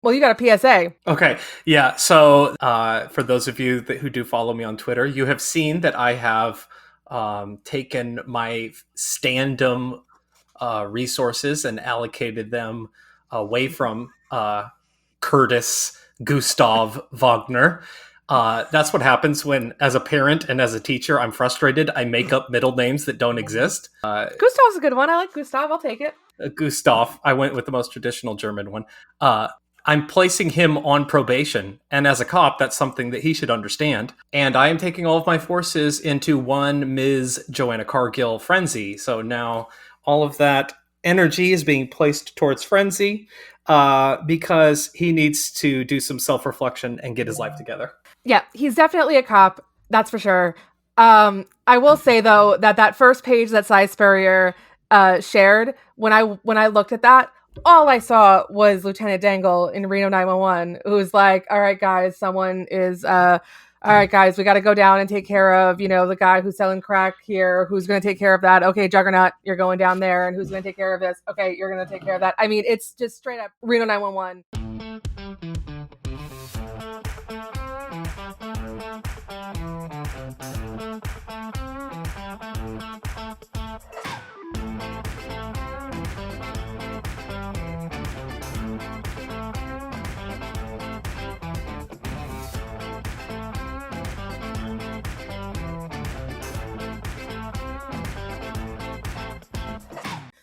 Well, you got a PSA. Okay, yeah. So for those of you who do follow me on Twitter, you have seen that I have taken my Standom resources and allocated them away from Curtis Gustav Wagner. That's what happens when, as a parent and as a teacher, I'm frustrated. I make up middle names that don't exist. Gustav's a good one. I like Gustav. I'll take it. Gustav. I went with the most traditional German one. I'm placing him on probation, and as a cop, that's something that he should understand. And I am taking all of my forces into one Ms. Joanna Cargill frenzy. So now all of that energy is being placed towards frenzy because he needs to do some self-reflection and get his life together. Yeah, he's definitely a cop. That's for sure. I will say though that first page that Cy Spurrier shared, when I looked at that, all I saw was Lieutenant Dangle in Reno 911, who's like, all right, guys, someone is, all right, guys, we got to go down and take care of, the guy who's selling crack here. Who's going to take care of that? Okay, Juggernaut, you're going down there. And who's going to take care of this? Okay, you're going to take care of that. I mean, it's just straight up Reno 911.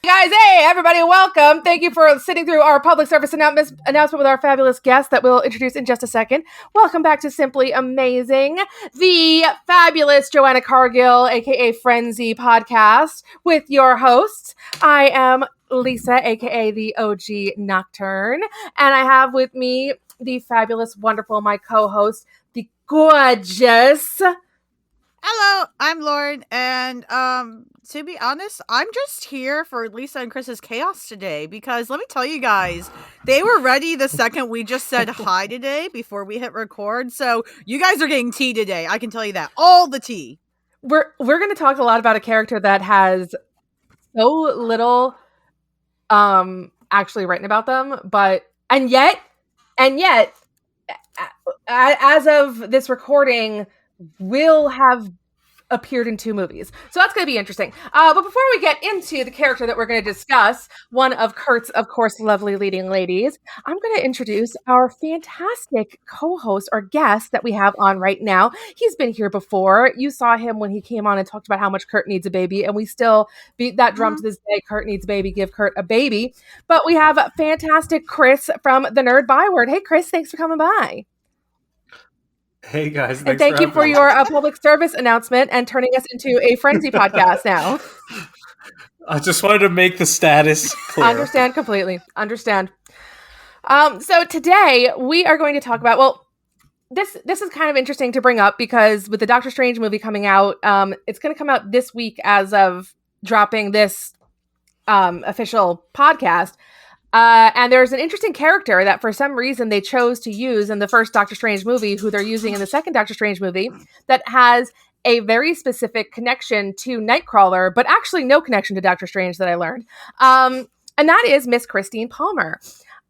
Guys, hey, everybody, welcome. Thank you for sitting through our public service announcement with our fabulous guest that we'll introduce in just a second. Welcome back to Simply Amazing, the fabulous Joanna Cargill, aka Frenzy podcast, with your hosts. I am Lisa, aka the OG Nocturne, and I have with me the fabulous, wonderful, my co-host, the gorgeous... Hello, I'm Lauren, and to be honest, I'm just here for Lisa and Chris's chaos today, because let me tell you guys, they were ready the second we just said hi today before we hit record, so you guys are getting tea today, I can tell you that. All the tea. We're going to talk a lot about a character that has so little actually written about them, and yet, as of this recording, will have appeared in 2 movies. So that's going to be interesting. But before we get into the character that we're going to discuss, one of Kurt's, of course, lovely leading ladies, I'm going to introduce our fantastic co-host or guest that we have on right now. He's been here before. You saw him when he came on and talked about how much Kurt needs a baby, and we still beat that drum to this day. Kurt needs a baby. Give Kurt a baby. But we have fantastic Kris from the Nerd Byword. Hey, Kris, thanks for coming by. Hey guys, and thank you for your public service announcement and turning us into a frenzy podcast now. I just wanted to make the status clear. Understand completely. Understand. So today we are going to talk about, well, this is kind of interesting to bring up because with the Doctor Strange movie coming out, it's going to come out this week as of dropping this official podcast. And there's an interesting character that for some reason they chose to use in the first Doctor Strange movie, who they're using in the second Doctor Strange movie, that has a very specific connection to Nightcrawler, but actually no connection to Doctor Strange that I learned. And that is Miss Christine Palmer.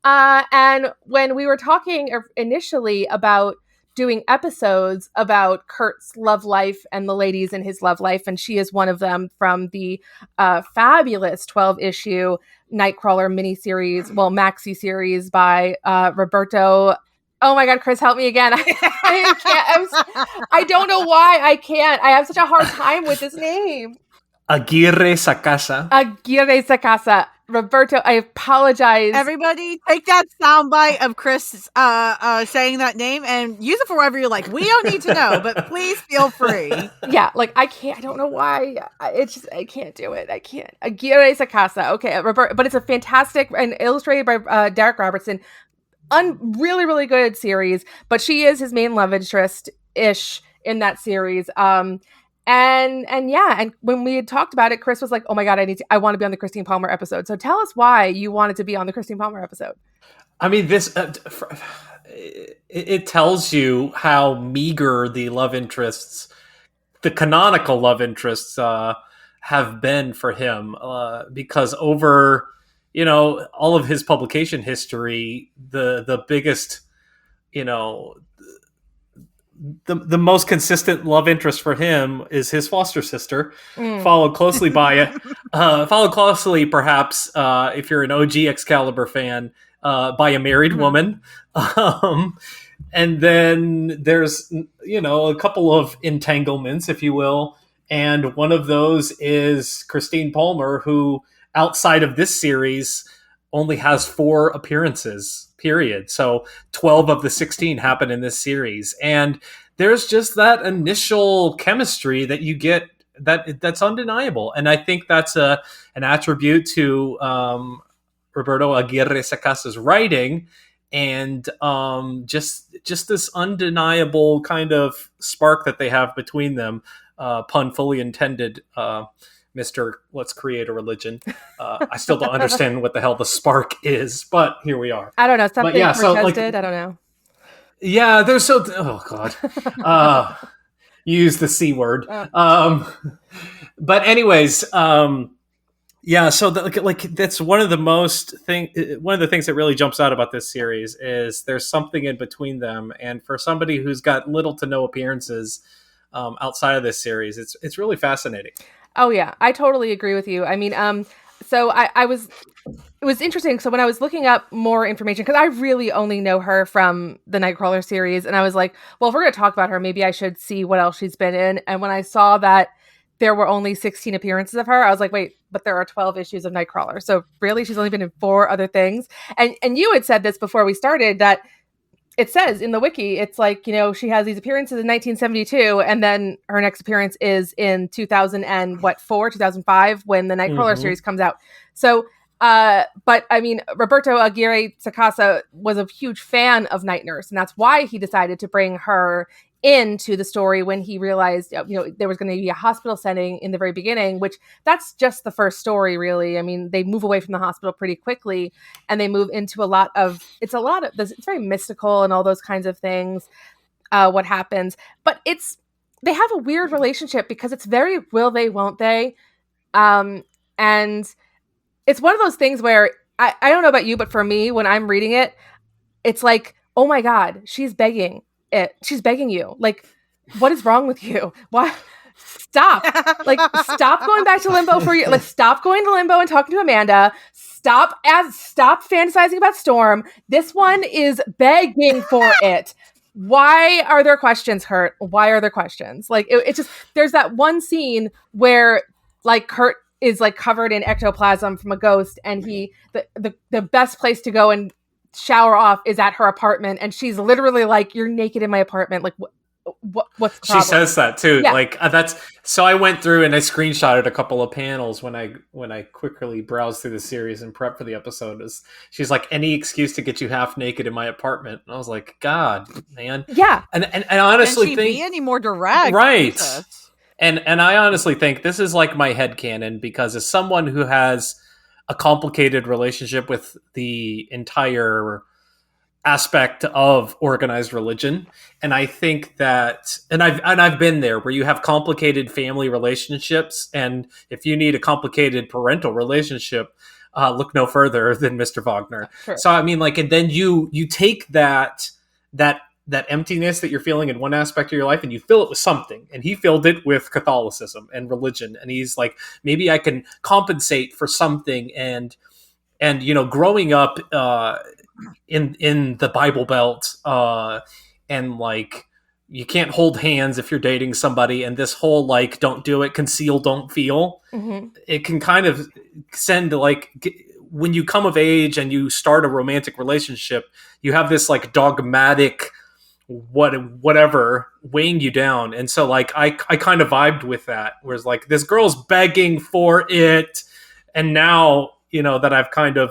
And when we were talking initially about doing episodes about Kurt's love life and the ladies in his love life, and she is one of them from the fabulous 12-issue Nightcrawler miniseries, maxi series by Roberto. Oh my God, Kris, help me again. I can't. I don't know why I can't. I have such a hard time with this name. Aguirre Sacasa. Roberto, I apologize. Everybody, take that soundbite of Kris saying that name and use it for whatever you like. We don't need to know, but please feel free. Yeah, I can't. I don't know why. I can't do it. I can't. Aguirre Sacasa. Okay, Roberto, but it's a fantastic and illustrated by Derek Robertson. Really, really good series. But she is his main love interest-ish in that series. And when we had talked about it, Kris was like, "Oh my God, I want to be on the Christine Palmer episode." So tell us why you wanted to be on the Christine Palmer episode. I mean, this it tells you how meager the love interests, the canonical love interests, have been for him. Because over all of his publication history, the biggest, the most consistent love interest for him is his foster sister, followed closely perhaps, if you're an OG Excalibur fan, by a married woman. And then there's, a couple of entanglements, if you will. And one of those is Christine Palmer, who outside of this series only has 4 appearances, period. So 12 of the 16 happen in this series. And there's just that initial chemistry that you get that's undeniable. And I think that's an attribute to Roberto Aguirre Sacasa's writing, and just this undeniable kind of spark that they have between them. Pun fully intended, Mr. Let's create a religion. I still don't understand what the hell the spark is, but here we are. I don't know. Something I don't know. Yeah, there's oh God. Use the C word. But anyways, yeah, so that's one of the things that really jumps out about this series is there's something in between them, and for somebody who's got little to no appearances outside of this series, it's really fascinating. Oh yeah, I totally agree with you. I mean, so it was interesting. So when I was looking up more information, because I really only know her from the Nightcrawler series, and I was like, well, if we're going to talk about her, maybe I should see what else she's been in. And when I saw that there were only 16 appearances of her, I was like, wait, but there are 12 issues of Nightcrawler. So really, she's only been in 4 other things. And you had said this before we started, that it says in the wiki, it's like, she has these appearances in 1972, and then her next appearance is in 2005, when the Nightcrawler series comes out. So, but I mean, Roberto Aguirre Sacasa was a huge fan of Night Nurse, and that's why he decided to bring her into the story when he realized, there was going to be a hospital setting in the very beginning, which that's just the first story, really. I mean, they move away from the hospital pretty quickly, and they move into it's very mystical and all those kinds of things, what happens. But they have a weird relationship because it's very will they, won't they? And it's one of those things where I don't know about you, but for me, when I'm reading it, it's like, oh my God, she's begging you. Like, what is wrong with you? Why? Stop. Stop going back to limbo stop going to limbo and talking to Amanda. Stop fantasizing about Storm. This one is begging for it. Why are there questions, Kurt? Why are there questions? It's just, there's that one scene where Kurt is covered in ectoplasm from a ghost, and the best place to go and shower off is at her apartment, and she's literally like, "You're naked in my apartment." What's the problem? She says that too. Yeah. So I went through and I screenshotted a couple of panels when I quickly browsed through the series and prep for the episode. She's like, "Any excuse to get you half naked in my apartment," and I was like, "God, man." Yeah. And I honestly Can she think be any more direct, right? And I honestly think this is like my headcanon, because as someone who has a complicated relationship with the entire aspect of organized religion, and I think that, and I've been there, where you have complicated family relationships, and if you need a complicated parental relationship, look no further than Mr. Wagner. Sure. So I mean, and then you take that emptiness that you're feeling in one aspect of your life, and you fill it with something. And he filled it with Catholicism and religion. And he's like, maybe I can compensate for something. And growing up in the Bible Belt, and you can't hold hands if you're dating somebody, and this whole don't do it, conceal, don't feel. Mm-hmm. It can kind of send when you come of age and you start a romantic relationship, you have this dogmatic whatever weighing you down. And so I kind of vibed with that, whereas this girl's begging for it, and now that I've kind of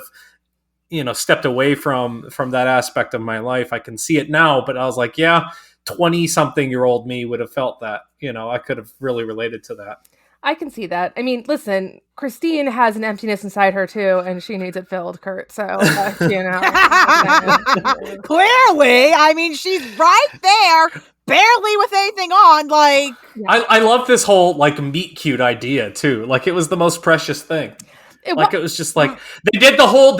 stepped away from that aspect of my life, I can see it now. But I was like, yeah, 20-something-year-old me would have felt that. I could have really related to that. I can see that. I mean, listen, Christine has an emptiness inside her too, and she needs it filled, Kurt. So, Clearly, I mean, she's right there, barely with anything on. I love this whole meet cute idea too. It was the most precious thing. Like it was just like they did the whole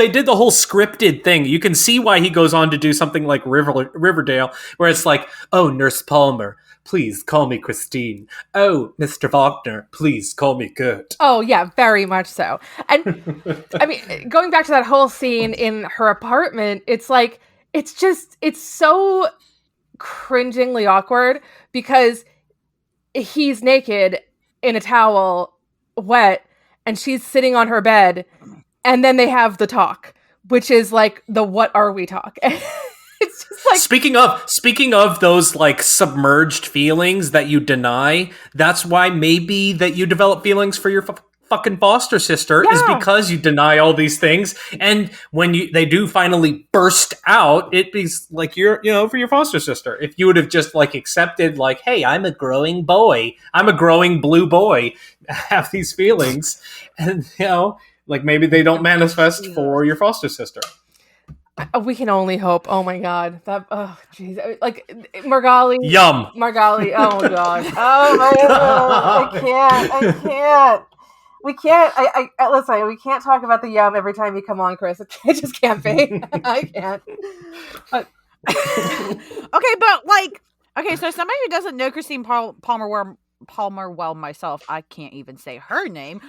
scripted thing. You can see why he goes on to do something like Riverdale, where it's like, oh, Nurse Palmer, please call me Christine. Oh, Mr. Wagner, please call me Kurt. Oh yeah, very much so. And I mean, going back to that whole scene in her apartment, it's like it's so cringingly awkward because he's naked in a towel, wet, and she's sitting on her bed, and then they have the talk, which is like the "what are we" talk. It's just like speaking of those like submerged feelings that you deny. That's why maybe that you develop feelings for your fucking foster sister is because you deny all these things, and when they do finally burst out, it is like you're for your foster sister. If you would have just like accepted like, hey, I'm a growing boy, I'm a growing blue boy, have these feelings, and like maybe they don't manifest for your foster sister. We can only hope. Oh my god, that jeez, like Margali. Yum. Margali. Oh my god. Oh my god. I can't. We can't. I listen. We can't talk about the yum every time you come on, Chris. It just can't be. I can't. Okay, but like, so somebody who doesn't know Christine Palmer well myself, I can't even say her name.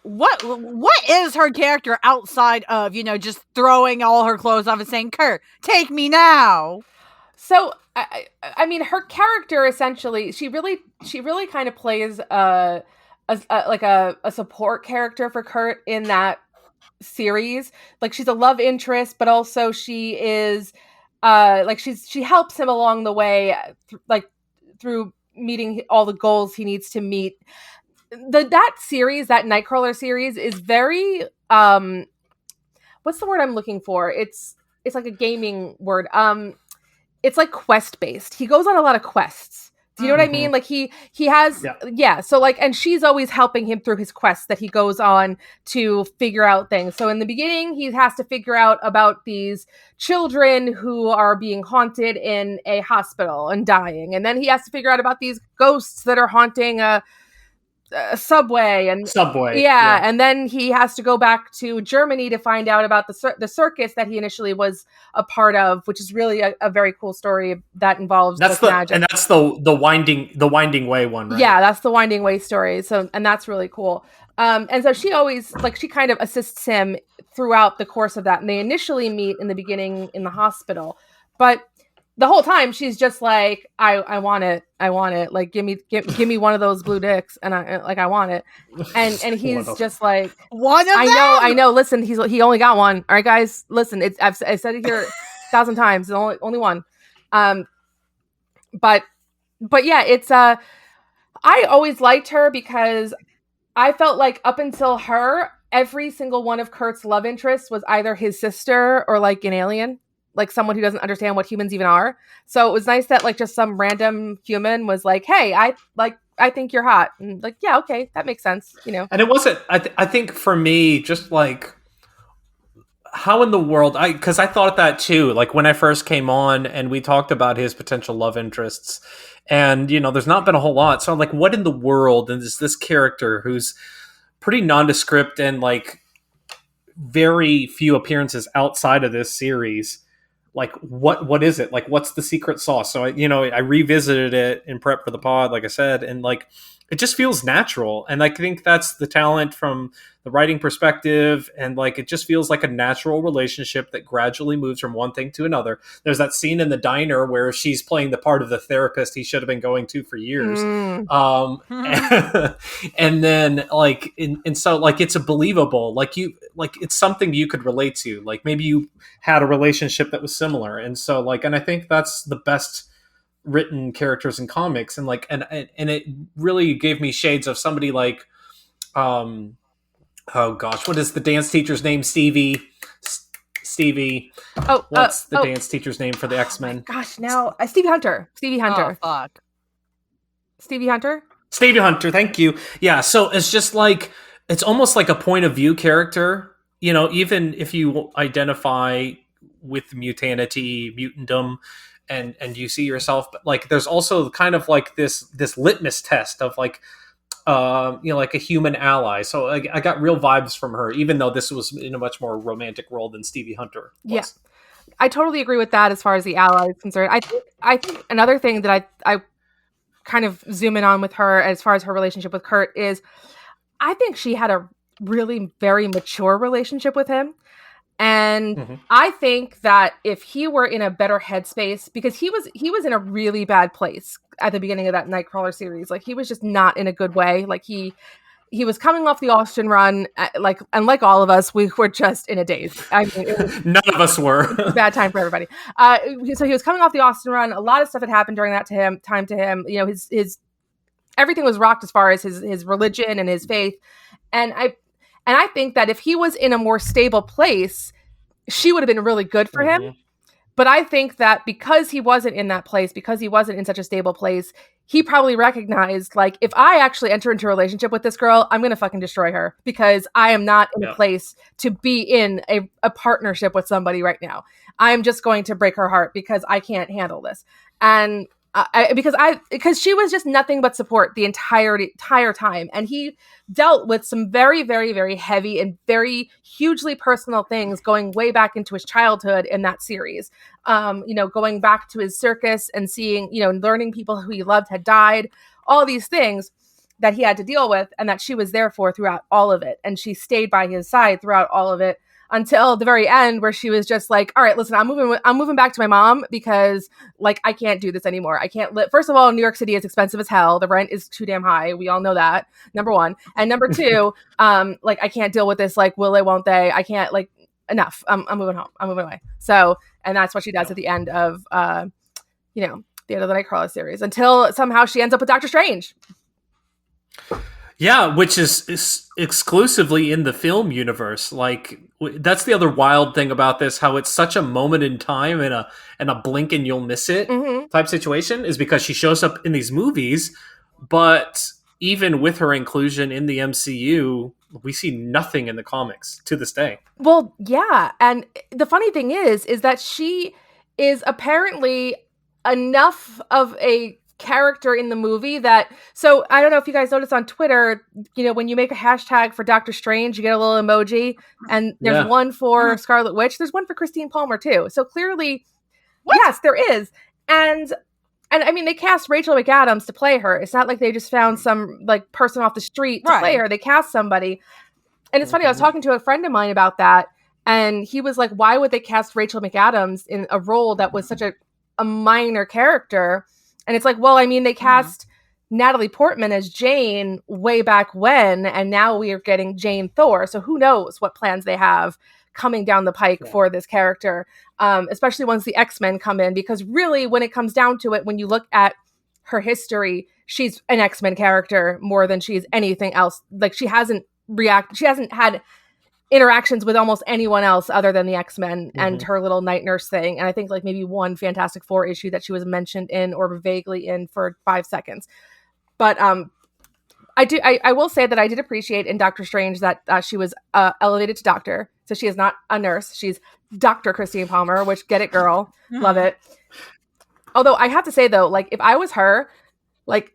What is her character outside of just throwing all her clothes off and saying, "Kurt, take me now"? So I mean, her character essentially, she really kind of plays a support character for Kurt in that series. Like she's a love interest, but also she is she helps him along the way, through meeting all the goals he needs to meet. That series, that Nightcrawler series, is very what's the word I'm looking for? It's like a gaming word. It's like quest based. He goes on a lot of quests. Do you know what I mean? Like he has, so like, and she's always helping him through his quests that he goes on to figure out things. So in the beginning, he has to figure out about these children who are being haunted in a hospital and dying. And then he has to figure out about these ghosts that are haunting a subway. And then he has to go back to Germany to find out about the circus that he initially was a part of, which is really a very cool story that involves magic. And that's the winding way one, right? Yeah, that's the Winding Way story. So, and that's really cool. And so she always she kind of assists him throughout the course of that. And they initially meet in the beginning in the hospital, but the whole time she's just like, I want it. Like, give me one of those blue dicks, and I want it. And he's just like, one of them. I know. Listen, he only got one. All right, guys, listen. I've said it here 1,000 times. It's only one. But yeah, it's I always liked her because I felt like up until her, every single one of Kurt's love interests was either his sister or like an alien. Like someone who doesn't understand what humans even are. So it was nice that like just some random human was like, hey, I think you're hot. And like, yeah, okay, that makes sense, And it wasn't, I think for me, just like, how in the world, because I thought that too, like when I first came on and we talked about his potential love interests, and there's not been a whole lot. So I'm like, what in the world? And is this character who's pretty nondescript and like very few appearances outside of this series, like what is it? Like, what's the secret sauce? So I revisited it in prep for the pod, like I said, and like it just feels natural. And I think that's the talent from the writing perspective, and like it just feels like a natural relationship that gradually moves from one thing to another. There's that scene in the diner where she's playing the part of the therapist he should have been going to for years. And then like and so like it's a believable, like it's something you could relate to. Like maybe you had a relationship that was similar, and so like, and I think that's the best written characters in comics, and like and it really gave me shades of somebody like oh gosh, what is the dance teacher's name? Stevie. What's the dance teacher's name for the X-Men? Gosh, now Stevie Hunter. Oh, fuck. Stevie Hunter. Thank you. Yeah, so it's just like it's almost like a point of view character. Even if you identify with mutanity, mutantdom, and you see yourself, but like there's also kind of like this litmus test of like, like a human ally. So I got real vibes from her, even though this was in a much more romantic role than Stevie Hunter was. Yeah, I totally agree with that as far as the ally is concerned. I think another thing that I kind of zoom in on with her as far as her relationship with Kurt is I think she had a really very mature relationship with him. And I think that if he were in a better headspace, because he was in a really bad place at the beginning of that Nightcrawler series, like he was just not in a good way. Like he was coming off the Austin run, and like all of us, we were just in a daze. I mean, none of us were. It was a bad time for everybody. So he was coming off the Austin run. A lot of stuff had happened during that time to him. You know, his everything was rocked as far as his religion and his faith. And I think that if he was in a more stable place, she would have been really good for him. But I think that because he wasn't in that place, because he wasn't in such a stable place, he probably recognized, like, if I actually enter into a relationship with this girl, I'm going to fucking destroy her because I am not in a place to be in a partnership with somebody right now. I'm just going to break her heart because I can't handle this. And because she was just nothing but support the entire time. And he dealt with some very, very, very heavy and very hugely personal things going way back into his childhood in that series. Going back to his circus and seeing, learning people who he loved had died, all these things that he had to deal with and that she was there for throughout all of it. And she stayed by his side throughout all of it until the very end where she was just like, all right, listen, I'm moving back to my mom because like, I can't do this anymore. I can't live. First of all, New York City is expensive as hell. The rent is too damn high. We all know that. Number one. And number two, I can't deal with this. Like, will they, won't they? I can't, like, enough. I'm moving home. I'm moving away. So, and that's what she does at the end of, the end of the Nightcrawler series until somehow she ends up with Doctor Strange. Yeah, which is exclusively in the film universe. Like, that's the other wild thing about this, how it's such a moment in time and a blink and you'll miss it type situation, is because she shows up in these movies, but even with her inclusion in the MCU, we see nothing in the comics to this day. Well, yeah, and the funny thing is that she is apparently enough of a character in the movie that, so I don't know if you guys noticed on Twitter, when you make a hashtag for Doctor Strange, you get a little emoji, and there's one for Scarlet Witch, there's one for Christine Palmer too. So clearly, yes, there is. And I mean, they cast Rachel McAdams to play her. It's not like they just found some like person off the street to play her. They cast somebody. And it's funny, I was talking to a friend of mine about that, and he was like, why would they cast Rachel McAdams in a role that was such a minor character? And it's like, well, I mean, they cast Natalie Portman as Jane way back when, and now we are getting Jane Thor. So who knows what plans they have coming down the pike for this character, especially once the X-Men come in. Because really, when it comes down to it, when you look at her history, she's an X-Men character more than she's anything else. Like, she hasn't had interactions with almost anyone else other than the X-Men and her little night nurse thing. And I think like maybe one Fantastic Four issue that she was mentioned in or vaguely in for 5 seconds. But I will say that I did appreciate in Doctor Strange that she was elevated to doctor. So she is not a nurse. She's Dr. Christine Palmer, which, get it, girl. Love it. Although I have to say though, like if I was her, like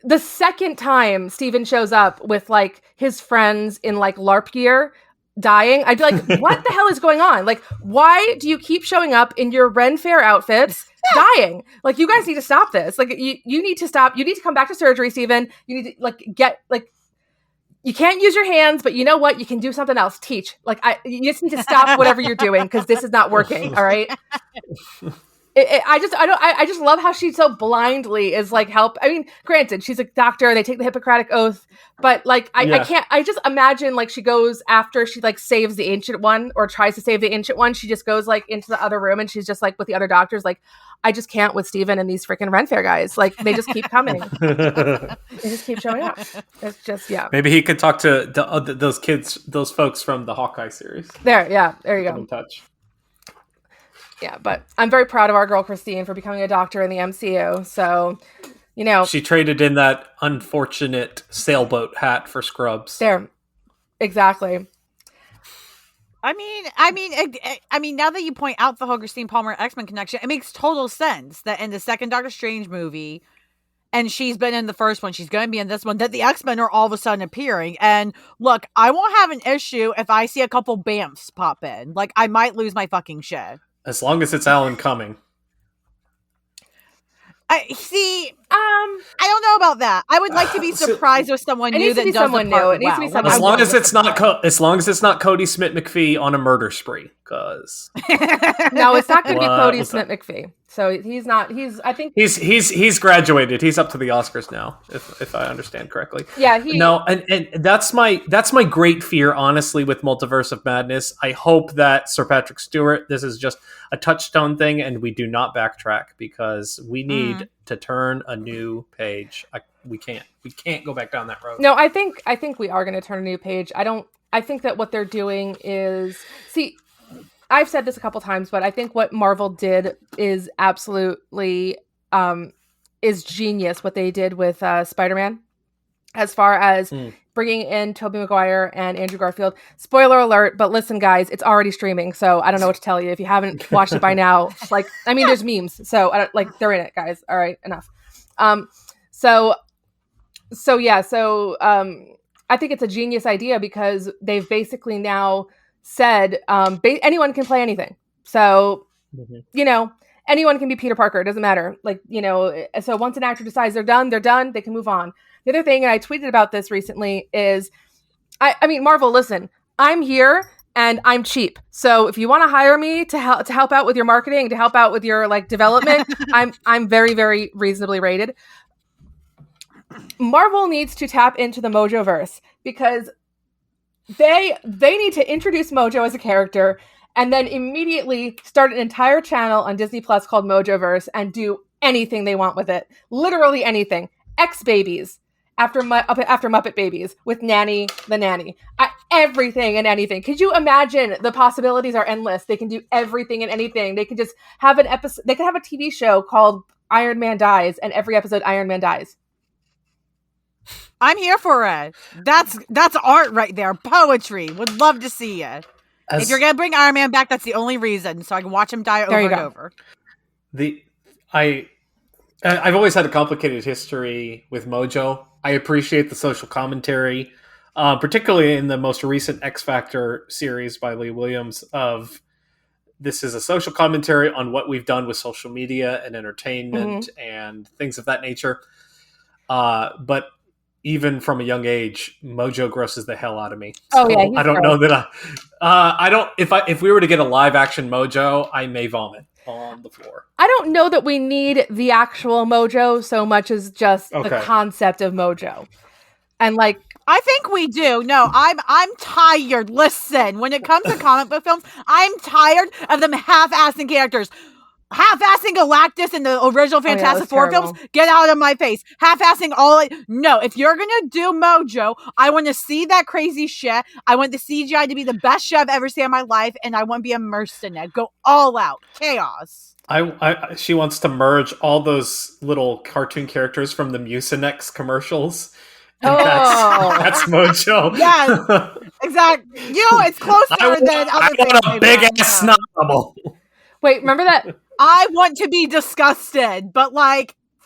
the second time Steven shows up with like his friends in like LARP gear dying, I'd be like, what the hell is going on? Like, why do you keep showing up in your Ren Fair outfits dying? Like, you guys need to stop this. Like, you need to stop. You need to come back to surgery, Steven. You need to like get like, you can't use your hands, but you know what? You can do something else. Teach. Like, you just need to stop whatever you're doing because this is not working. All right. I just love how she so blindly is like help. I mean, granted, she's a doctor. They take the Hippocratic Oath, but like, I can't. I just imagine like she goes after she like saves the Ancient One or tries to save the Ancient One. She just goes like into the other room and she's just like with the other doctors. Like, I just can't with Steven and these freaking Ren Fair guys. Like, they just keep coming. They just keep showing up. It's just Maybe he could talk to those kids, those folks from the Hawkeye series. There you go. In touch. Yeah, but I'm very proud of our girl Christine for becoming a doctor in the MCU. So, she traded in that unfortunate sailboat hat for Scrubs. There, exactly. I mean, now that you point out the whole Christine Palmer X-Men connection, it makes total sense that in the second Doctor Strange movie, and she's been in the first one, she's going to be in this one, that the X-Men are all of a sudden appearing. And look, I won't have an issue if I see a couple Bamfs pop in. Like, I might lose my fucking shit. As long as it's Alan Cumming. I don't know about that. I would like to be surprised with someone new that does the part. It needs to be someone as long as it's not Cody Smith-McPhee on a murder spree, because no, it's not going to be Cody Smith-McPhee. So he's not. I think he's graduated. He's up to the Oscars now, if I understand correctly. Yeah. And that's my great fear, honestly, with Multiverse of Madness. I hope that Sir Patrick Stewart, this is just a touchstone thing, and we do not backtrack, because we need to turn a new page. We can't go back down that road. No, I think we are going to turn a new page. I think that what they're doing is, see, I've said this a couple times, but I think what Marvel did is absolutely is genius. What they did with Spider-Man, as far as bringing in Tobey Maguire and Andrew Garfield. Spoiler alert, but listen, guys, it's already streaming, so I don't know what to tell you if you haven't watched it by now. Like, I mean, there's memes, so they're in it, guys. All right, enough. So I think it's a genius idea, because they've basically now said anyone can play anything. So, anyone can be Peter Parker. It doesn't matter. So once an actor decides they're done, they can move on. The other thing, and I tweeted about this recently, is, I mean, Marvel, listen, I'm here and I'm cheap. So if you want to hire me to help out with your marketing, to help out with your development, I'm very, very reasonably rated. Marvel needs to tap into the Mojoverse, because they need to introduce Mojo as a character and then immediately start an entire channel on Disney Plus called Mojoverse and do anything they want with it. Literally anything. X-Babies after Muppet Babies with Nanny the Nanny. Everything and anything. Could you imagine? The possibilities are endless. They can do everything and anything. They could just have an episode. They could have a TV show called Iron Man Dies, and every episode Iron Man dies. I'm here for it. That's art right there. Poetry. Would love to see it. If you're gonna bring Iron Man back, that's the only reason, so I can watch him die over and over. I've always had a complicated history with Mojo. I appreciate the social commentary, particularly in the most recent X Factor series by Lee Williams. Of this is a social commentary on what we've done with social media and entertainment and things of that nature. But even from a young age, Mojo grosses the hell out of me. So I don't know that I don't. If we were to get a live action Mojo, I may vomit on the floor. I don't know that we need the actual Mojo so much as just the concept of Mojo, and I think we do. No, I'm tired. Listen, when it comes to comic book films, I'm tired of them half-assing characters. Half-assing Galactus in the original Fantastic Four films, get out of my face. Half-assing no, if you're gonna do Mojo, I want to see that crazy shit. I want the CGI to be the best shit I've ever seen in my life, and I want to be immersed in it. Go all out. Chaos. She wants to merge all those little cartoon characters from the Mucinex commercials. That's Mojo. Yes, exactly. It's closer than other things. I want a big-ass snot bubble. Wait, remember that? I want to be disgusted, but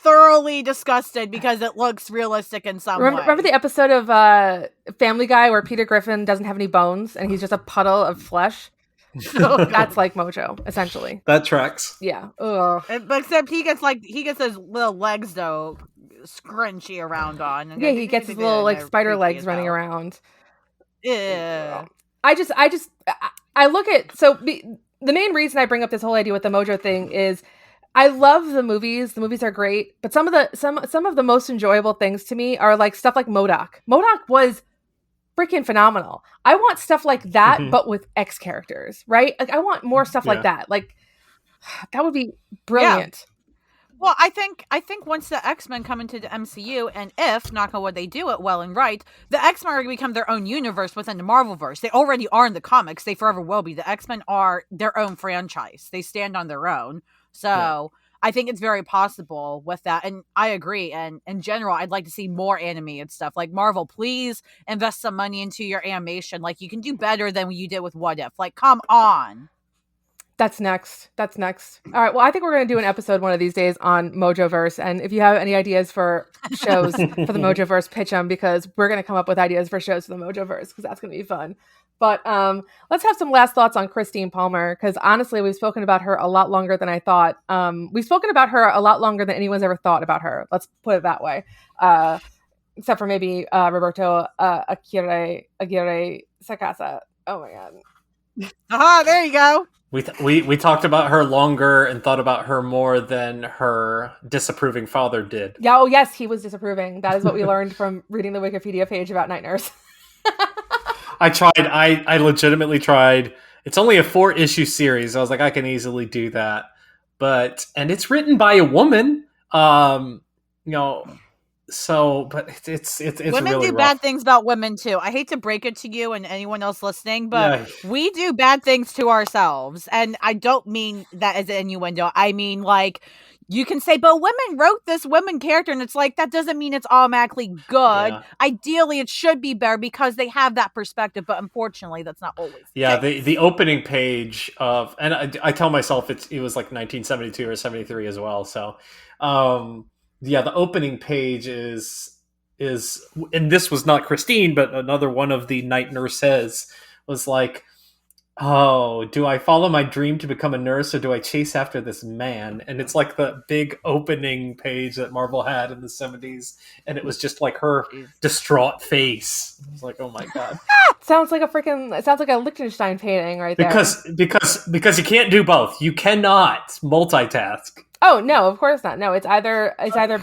thoroughly disgusted, because it looks realistic in some way. Remember the episode of Family Guy where Peter Griffin doesn't have any bones and he's just a puddle of flesh? That's like Mojo, essentially. That tracks. Yeah. Except he gets his little legs though scrunchy around on. And he gets his little spider legs running around. Yeah. I look at the main reason I bring up this whole idea with the Mojo thing is I love the movies. The movies are great, but some of the most enjoyable things to me are stuff like MODOK. MODOK was freaking phenomenal. I want stuff like that, but with X characters, right? I want more stuff like that. That would be brilliant. Yeah. Well, I think once the X-Men come into the MCU, and if, knock on wood, they do it well and right, the X-Men are going to become their own universe within the Marvelverse. They already are in the comics. They forever will be. The X-Men are their own franchise. They stand on their own. So I think it's very possible with that. And I agree. And in general, I'd like to see more animated stuff. Marvel, please invest some money into your animation. You can do better than what you did with What If. Come on. That's next. All right. Well, I think we're going to do an episode one of these days on Mojoverse. And if you have any ideas for shows for the Mojoverse, pitch them, because we're going to come up with ideas for shows for the Mojoverse, because that's going to be fun. But let's have some last thoughts on Christine Palmer, because honestly, we've spoken about her a lot longer than I thought. We've spoken about her a lot longer than anyone's ever thought about her. Let's put it that way. Except for maybe Roberto Aguirre Sacasa. Oh my God. Aha, there you go. We talked about her longer and thought about her more than her disapproving father did. Yeah, oh yes, he was disapproving. That is what we learned from reading the Wikipedia page about Night Nurse. I tried. I legitimately tried. It's only a 4-issue series. I was like, I can easily do that. And it's written by a woman. But it's women really do rough. bad things about women too. I hate to break it to you and anyone else listening, but we do bad things to ourselves. And I don't mean that as an innuendo. I mean, like, you can say, but women wrote this women character, and it's like, that doesn't mean it's automatically good. Yeah. Ideally, it should be better because they have that perspective, but unfortunately, that's not always the case. The opening page of, and I tell myself it was like 1972 or 73 as well. So, the opening page is, and this was not Christine, but another one of the night nurses was like, oh, do I follow my dream to become a nurse, or do I chase after this man? And it's like the big opening page that Marvel had in the 70s. And it was just like her distraught face. I was like, oh my God. Sounds like a Liechtenstein painting right there. Because you can't do both. You cannot multitask. Oh no, of course not. No, it's either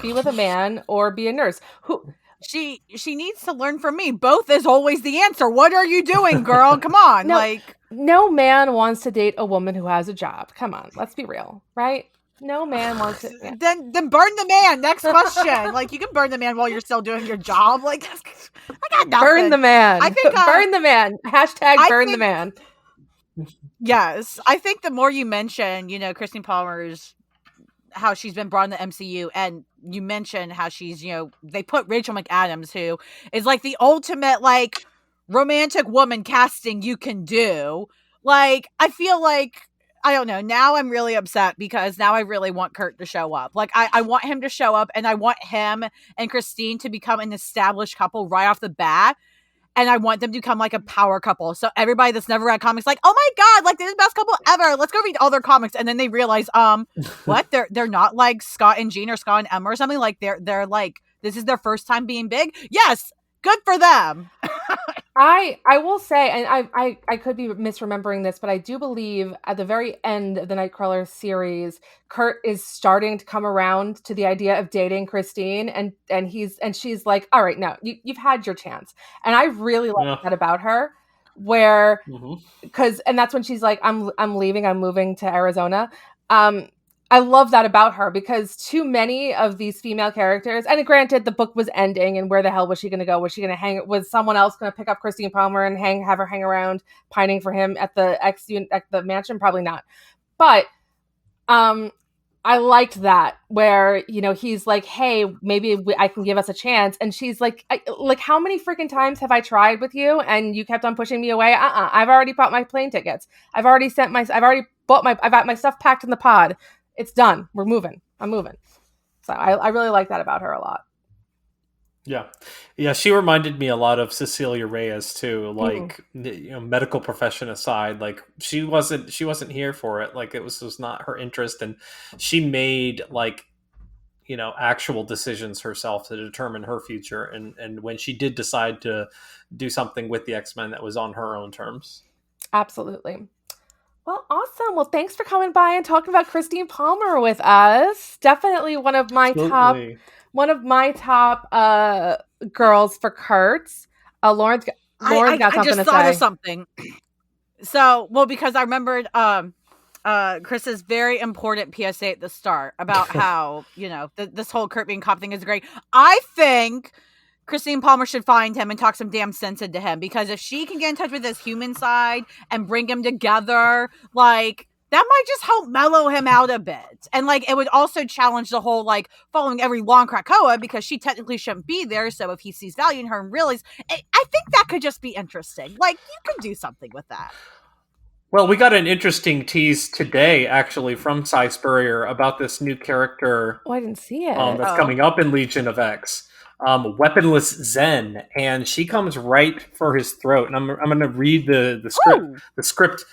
be with a man or be a nurse. Who she needs to learn from me. Both is always the answer. What are you doing, girl? Come on. No man wants to date a woman who has a job. Come on, let's be real, right? No man wants to. Yeah. Then burn the man. Next question. Like, you can burn the man while you're still doing your job. Like, I got nothing. Burn the man. I think burn the man. Hashtag burn the man. Yes, I think the more you mention, Christine Palmer's, how she's been brought in the MCU, and you mentioned how she's, they put Rachel McAdams, who is like the ultimate, like, romantic woman casting you can do. Like, I feel like, I don't know, now I'm really upset because now I really want Kurt to show up. Like, I want him to show up, and I want him and Christine to become an established couple right off the bat. And I want them to become like a power couple. So everybody that's never read comics, like, oh my God, like, they're the best couple ever. Let's go read all their comics. And then they realize, what? They're not like Scott and Jean or Scott and Emma or something. Like, they're like, this is their first time being big. Yes, good for them. I will say, and I could be misremembering this, but I do believe at the very end of the Nightcrawler series, Kurt is starting to come around to the idea of dating Christine, and she's like, all right, no, you've had your chance. And I really like that about her, where, and that's when she's like, I'm leaving, I'm moving to Arizona. I love that about her, because too many of these female characters, and granted the book was ending, and where the hell was she going to go? Was she going to hang? Was someone else going to pick up Christine Palmer and have her hang around pining for him at the mansion? Probably not. But I liked that, where, he's like, hey, maybe I can give us a chance. And she's like, how many freaking times have I tried with you and you kept on pushing me away? I've already bought my plane tickets. I've got my stuff packed in the pod. It's done. We're moving. I'm moving. So I really like that about her a lot. Yeah. She reminded me a lot of Cecilia Reyes too. Like, medical profession aside, like, she wasn't here for it. Like, it was not her interest, and she made, like, actual decisions herself to determine her future. And when she did decide to do something with the X-Men, that was on her own terms. Absolutely. Well, awesome. Well, thanks for coming by and talking about Christine Palmer with us. Definitely one of my top girls for Kurt's. Lauren's got something to say. I just thought of something. So, well, because I remembered Chris's very important PSA at the start about how, this whole Kurt being cop thing is great. I think Christine Palmer should find him and talk some damn sense into him, because if she can get in touch with his human side and bring him together, like, that might just help mellow him out a bit. And, like, it would also challenge the whole, like, following every law in Krakoa, because she technically shouldn't be there. So if he sees value in her and realizes, I think that could just be interesting. Like, you could do something with that. Well, we got an interesting tease today, actually, from Cy Spurrier about this new character Oh, I didn't see it. that's coming up in Legion of X, Weaponless Zen, and she comes right for his throat. And I'm going to read the script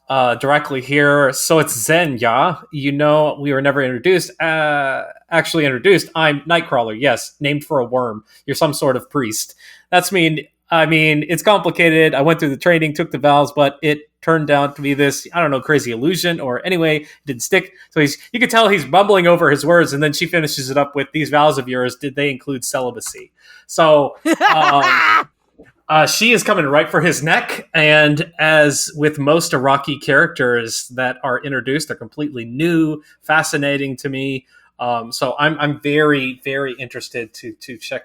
directly here. So it's Zen, yeah. You know, we were never introduced. Actually introduced. I'm Nightcrawler. Yes, named for a worm. You're some sort of priest. I mean, it's complicated. I went through the training, took the vows, but it turned out to be this, I don't know, crazy illusion, or anyway, it didn't stick. So you could tell he's bumbling over his words, and then she finishes it up with, these vows of yours, did they include celibacy? So she is coming right for his neck, and as with most Iraqi characters that are introduced, they're completely new, fascinating to me. So I'm very, very interested to check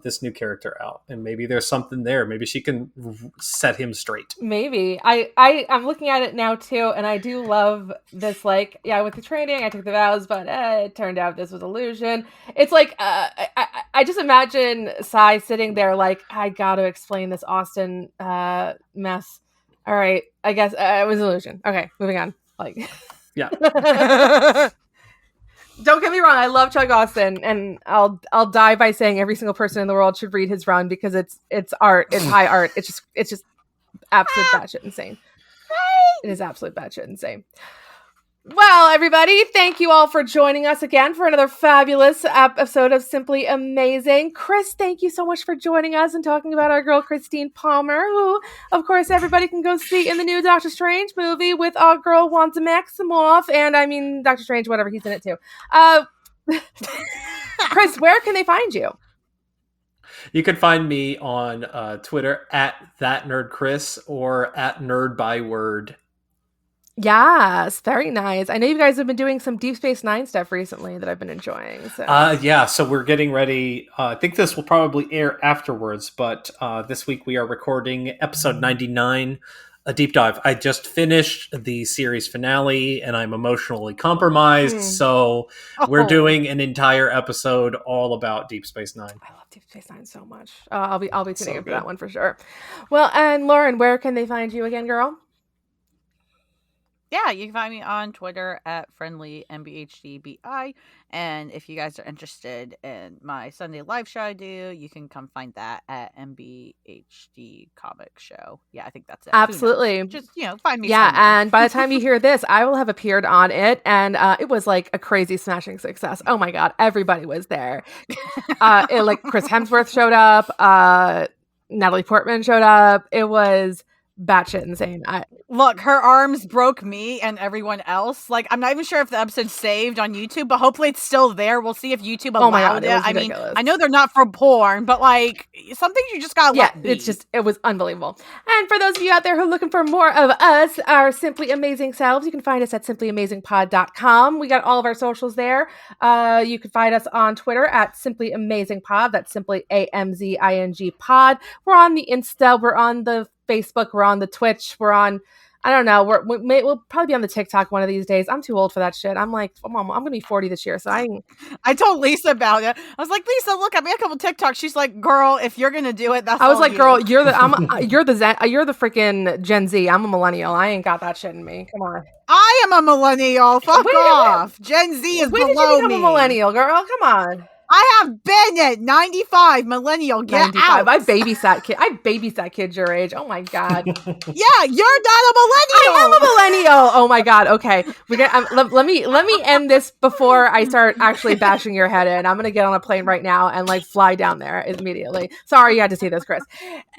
this new character out, and maybe there's something there. Maybe she can set him straight. Maybe. I'm looking at it now too, and I do love this, like, yeah, with the training I took the vows, but it turned out this was illusion. It's like I just imagine Cy sitting there like, I gotta explain this Austin mess. All right, I guess it was illusion. Okay, moving on. Like, yeah. Don't get me wrong, I love Chuck Austin, and I'll die by saying every single person in the world should read his run, because it's art, it's high art. It's just absolute batshit insane. It is absolute batshit insane. Well, everybody, thank you all for joining us again for another fabulous episode of Simply Amazing. Kris, thank you so much for joining us and talking about our girl Christine Palmer, who, of course, everybody can go see in the new Doctor Strange movie with our girl Wanda Maximoff, and I mean Doctor Strange, whatever, he's in it too. Kris, where can they find you? You can find me on Twitter at @NerdKris or at Nerd Byword. Yes, very nice. I know you guys have been doing some Deep Space Nine stuff recently that I've been enjoying. So. Yeah, so we're getting ready. I think this will probably air afterwards, but this week we are recording episode 99, a deep dive. I just finished the series finale, and I'm emotionally compromised, so we're doing an entire episode all about Deep Space Nine. I love Deep Space Nine so much. I'll be tuning in for that one for sure. Well, and Lauren, where can they find you again, girl? Yeah, you can find me on Twitter at friendlymBHDBI. And if you guys are interested in my Sunday live show I do, you can come find that at MBHD Comic Show. Yeah, I think that's it. Absolutely. Just, find me. Yeah, somewhere. and by the time you hear this, I will have appeared on it. And it was like a crazy smashing success. Oh my God, everybody was there. Like Chris Hemsworth showed up. Natalie Portman showed up. It was batshit insane. Look, her arms broke me and everyone else. Like, I'm not even sure if the episode's saved on YouTube, but hopefully it's still there. We'll see if YouTube allowed it. I mean, I know they're not for porn, but like, some things you just gotta let be. It was unbelievable. And for those of you out there who are looking for more of us, our Simply Amazing selves, you can find us at simplyamazingpod.com. We got all of our socials there. You can find us on Twitter at Simply Amazing Pod. That's simply AMZING Pod. We're on the Insta. We're on the Facebook, we're on the Twitch, we're on, I don't know, we'll probably be on the TikTok one of these days. I'm too old for that shit. I'm like, Mom, I'm gonna be 40 this year, so I told Lisa about it. I was like, Lisa, look, I made a couple TikToks. She's like, girl, if you're gonna do it, that's I was like, you. girl, you're the freaking Gen Z. I'm a millennial. I ain't got that shit in me. Come on. I am a millennial. Fuck off. Gen Z is below me. When did you become a millennial, girl? Come on. I have been at 95 millennial. Get 95. Out. I babysat kids your age. Oh my God. Yeah, you're not a millennial. I am a millennial. Oh my God. Okay. Let me end this before I start actually bashing your head in. I'm gonna get on a plane right now and like fly down there immediately. Sorry you had to see this, Kris.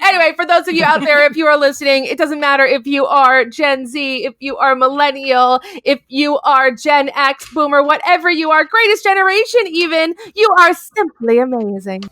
Anyway, for those of you out there, if you are listening, it doesn't matter if you are Gen Z, if you are millennial, if you are Gen X, boomer, whatever you are, greatest generation even, you are simply amazing.